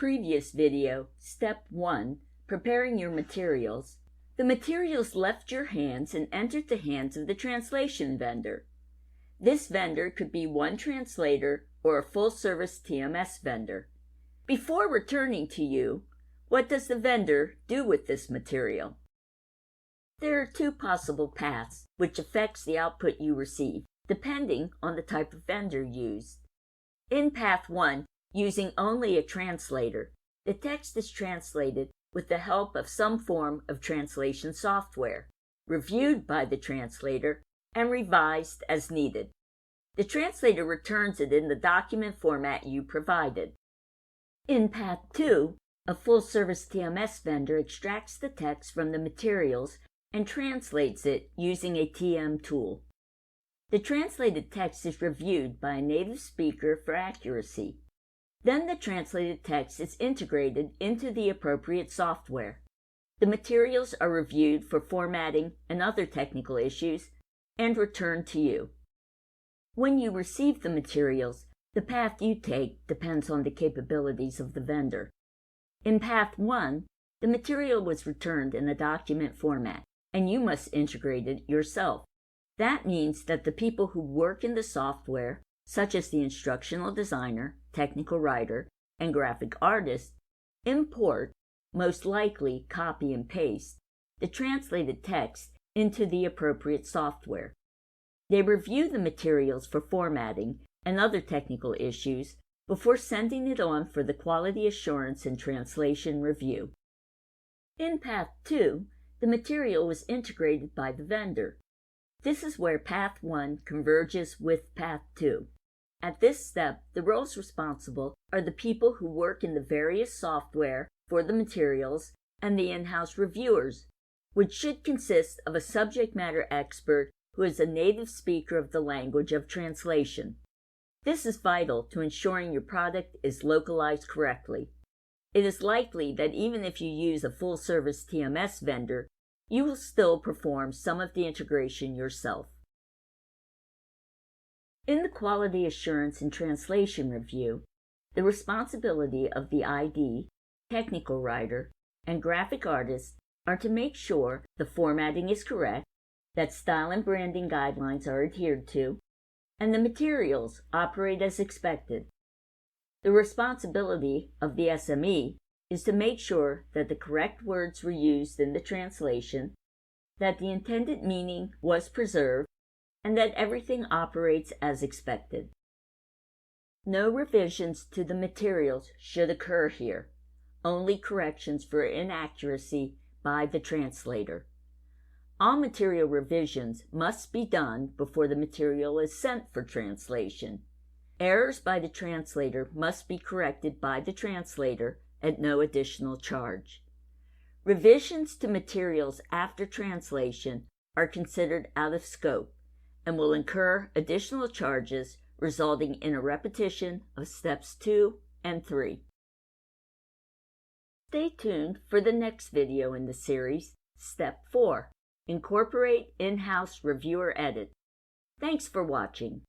previous video, Step 1, Preparing Your Materials, the materials left your hands and entered the hands of the translation vendor. This vendor could be one translator or a full-service TMS vendor. Before returning to you, what does the vendor do with this material? There are two possible paths which affects the output you receive, depending on the type of vendor used. In Path 1, using only a translator, the text is translated with the help of some form of translation software, reviewed by the translator, and revised as needed. The translator returns it in the document format you provided. In Path 2, a full-service TMS vendor extracts the text from the materials and translates it using a TM tool. The translated text is reviewed by a native speaker for accuracy. Then the translated text is integrated into the appropriate software. The materials are reviewed for formatting and other technical issues and returned to you. When you receive the materials, the path you take depends on the capabilities of the vendor. In Path 1, the material was returned in a document format, and you must integrate it yourself. That means that the people who work in the software, such as the instructional designer, technical writer, and graphic artist, import, most likely copy and paste, the translated text into the appropriate software. They review the materials for formatting and other technical issues before sending it on for the quality assurance and translation review. In Path 2, the material was integrated by the vendor. This is where Path 1 converges with Path 2. At this step, the roles responsible are the people who work in the various software for the materials and the in-house reviewers, which should consist of a subject matter expert who is a native speaker of the language of translation. This is vital to ensuring your product is localized correctly. It is likely that even if you use a full-service TMS vendor, you will still perform some of the integration yourself. In the quality assurance and translation review, the responsibility of the ID, technical writer, and graphic artist are to make sure the formatting is correct, that style and branding guidelines are adhered to, and the materials operate as expected. The responsibility of the SME is to make sure that the correct words were used in the translation, that the intended meaning was preserved, and that everything operates as expected. No revisions to the materials should occur here, only corrections for inaccuracy by the translator. All material revisions must be done before the material is sent for translation. Errors by the translator must be corrected by the translator at no additional charge. Revisions to materials after translation are considered out of scope and will incur additional charges, resulting in a repetition of Steps 2 and 3. Stay tuned for the next video in the series, Step 4, Incorporate In-House Reviewer Edit. Thanks for watching.